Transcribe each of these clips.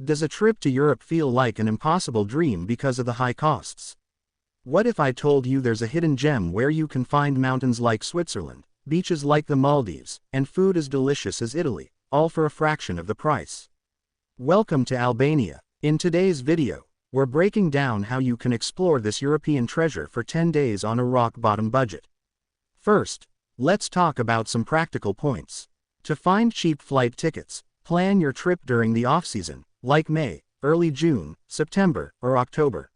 Does a trip to Europe feel like an impossible dream because of the high costs? What if I told you there's a hidden gem where you can find mountains like Switzerland, beaches like the Maldives, and food as delicious as Italy, all for a fraction of the price? Welcome to Albania. In today's video, we're breaking down how you can explore this European treasure for 10 days on a rock-bottom budget. First, let's talk about some practical points. To find cheap flight tickets, plan your trip during the off-season, like May, early June, September, or October.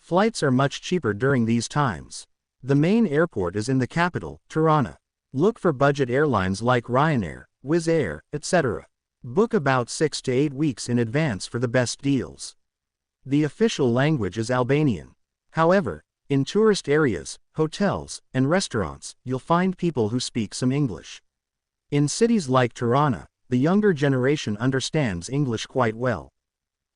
Flights are much cheaper during these times. The main airport is in the capital, Tirana. Look for budget airlines like Ryanair, Wizz Air, etc. Book about 6 to 8 weeks in advance for the best deals. The official language is Albanian. However, in tourist areas, hotels, and restaurants, you'll find people who speak some English. In cities like Tirana, the younger generation understands English quite well.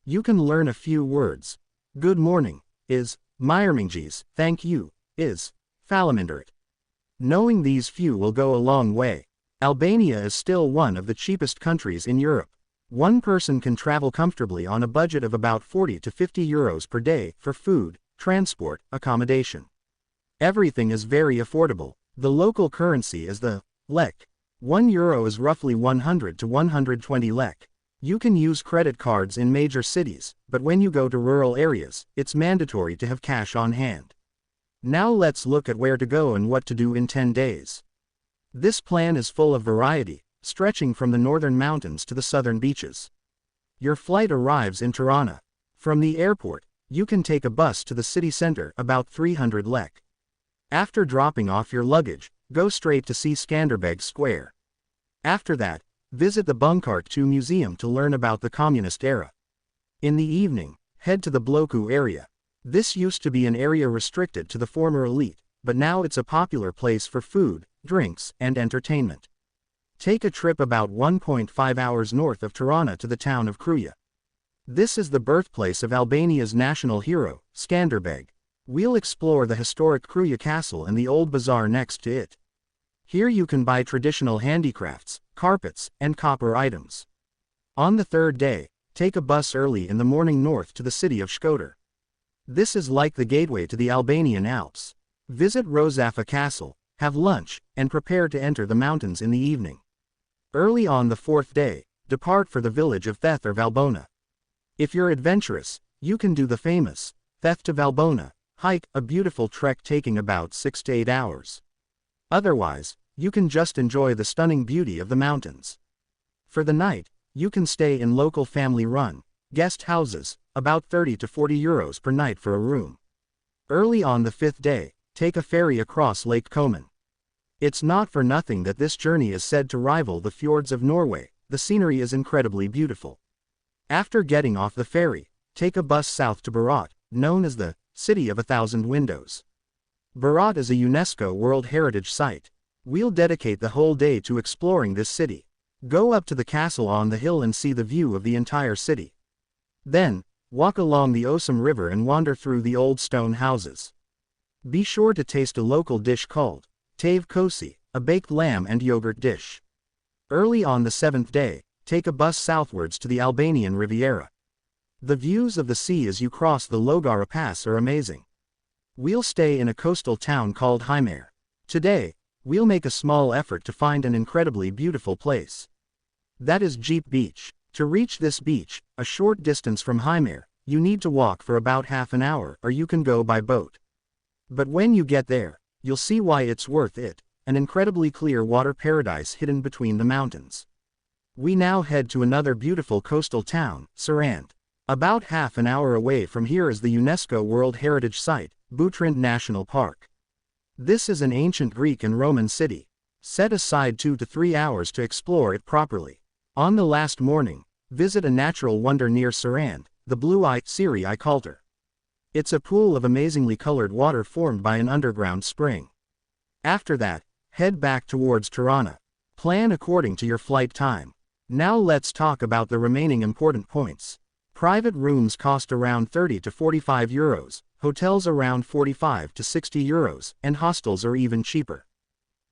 You can learn a few words. Good morning is Mirëmëngjes, thank you is Faleminderit. Knowing these few will go a long way. Albania is still one of the cheapest countries in Europe. One person can travel comfortably on a budget of about 40 to 50 euros per day for food, transport, accommodation. Everything is very affordable. The local currency is the lek. 1 euro is roughly 100 to 120 lek. You can use credit cards in major cities, but when you go to rural areas, it's mandatory to have cash on hand. Now let's look at where to go and what to do in 10 days. This plan is full of variety, stretching from the northern mountains to the southern beaches. Your flight arrives in Tirana. From the airport, you can take a bus to the city center, about 300 lek. After dropping off your luggage, go straight to see Skanderbeg Square. After that, visit the Bunkartu Museum to learn about the communist era. In the evening, head to the Bloku area. This used to be an area restricted to the former elite, but now it's a popular place for food, drinks, and entertainment. Take a trip about 1.5 hours north of Tirana to the town of Krujë. This is the birthplace of Albania's national hero, Skanderbeg. We'll explore the historic Krujë Castle and the old bazaar next to it. Here you can buy traditional handicrafts, carpets, and copper items. On the third day, take a bus early in the morning north to the city of Shkodër. This is like the gateway to the Albanian Alps. Visit Rozafa Castle, have lunch, and prepare to enter the mountains in the evening. Early on the fourth day, depart for the village of Theth or Valbona. If you're adventurous, you can do the famous Theth to Valbona hike, a beautiful trek taking about 6 to 8 hours. Otherwise, you can just enjoy the stunning beauty of the mountains. For the night, you can stay in local family-run guest houses, about 30 to 40 euros per night for a room. Early on the fifth day, take a ferry across Lake Komen. It's not for nothing that this journey is said to rival the fjords of Norway. The scenery is incredibly beautiful. After getting off the ferry, take a bus south to Berat, known as the City of 1,000 Windows. Berat is a UNESCO World Heritage Site. We'll dedicate the whole day to exploring this city. Go up to the castle on the hill and see the view of the entire city. Then, walk along the Osum River and wander through the old stone houses. Be sure to taste a local dish called Tave Kosi, a baked lamb and yogurt dish. Early on the seventh day, take a bus southwards to the Albanian Riviera. The views of the sea as you cross the Logara Pass are amazing. We'll stay in a coastal town called Himarë. Today, we'll make a small effort to find an incredibly beautiful place. That is Jeep Beach. To reach this beach, a short distance from Himarë, you need to walk for about half an hour or you can go by boat. But when you get there, you'll see why it's worth it, an incredibly clear water paradise hidden between the mountains. We now head to another beautiful coastal town, Sarandë. About half an hour away from here is the UNESCO World Heritage Site, Butrint National Park. This is an ancient Greek and Roman city. Set aside 2 to 3 hours to explore it properly. On the last morning, visit a natural wonder near Sarandë, the Blue-Eye Siri Culture. It's a pool of amazingly colored water formed by an underground spring. After that, head back towards Tirana. Plan according to your flight time. Now let's talk about the remaining important points. Private rooms cost around 30 to 45 euros, hotels around 45 to 60 euros, and hostels are even cheaper.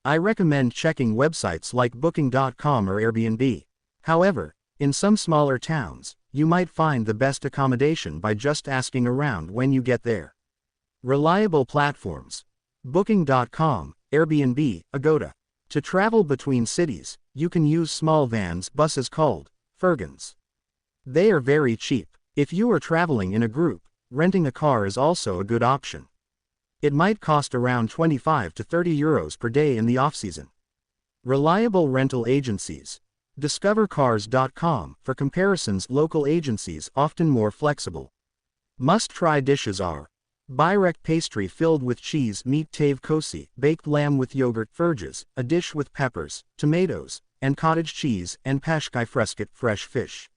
I recommend checking websites like Booking.com or Airbnb. However, in some smaller towns, you might find the best accommodation by just asking around when you get there. Reliable platforms: Booking.com, Airbnb, Agoda. To travel between cities, you can use small vans, buses called furgons. They are very cheap. If you are traveling in a group, renting a car is also a good option. It might cost around 25 to 30 euros per day in the off-season. Reliable rental agencies: Discovercars.com. For comparisons, local agencies often more flexible. Must-try dishes are Byrek pastry filled with cheese, meat tave kosi, baked lamb with yogurt, furges, a dish with peppers, tomatoes, and cottage cheese, and pashkai fresket, fresh fish.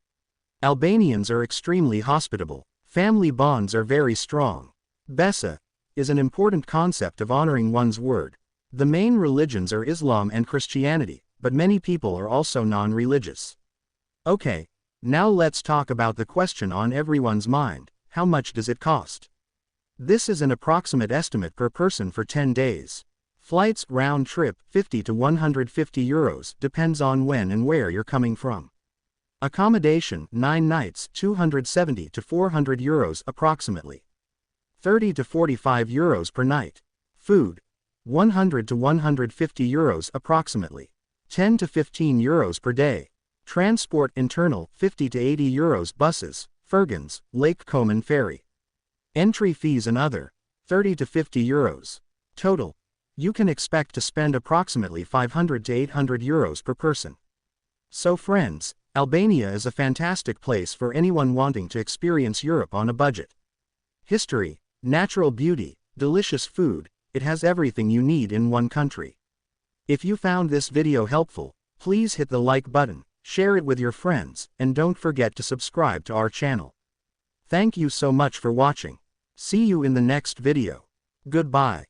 Albanians are extremely hospitable. Family bonds are very strong. Besa is an important concept of honoring one's word. The main religions are Islam and Christianity, but many people are also non-religious. Okay, now let's talk about the question on everyone's mind: how much does it cost? This is an approximate estimate per person for 10 days. Flights, round trip, 50 to 150 euros, depends on when and where you're coming from. Accommodation, 9 nights, 270 to 400 euros approximately. 30 to 45 euros per night. Food, 100 to 150 euros approximately. 10 to 15 euros per day. Transport internal, 50 to 80 euros. Buses, furgons, Lake Coman ferry. Entry fees and other, 30 to 50 euros. Total, you can expect to spend approximately 500 to 800 euros per person. So friends, Albania is a fantastic place for anyone wanting to experience Europe on a budget. History, natural beauty, delicious food, it has everything you need in one country. If you found this video helpful, please hit the like button, share it with your friends, and don't forget to subscribe to our channel. Thank you so much for watching. See you in the next video. Goodbye.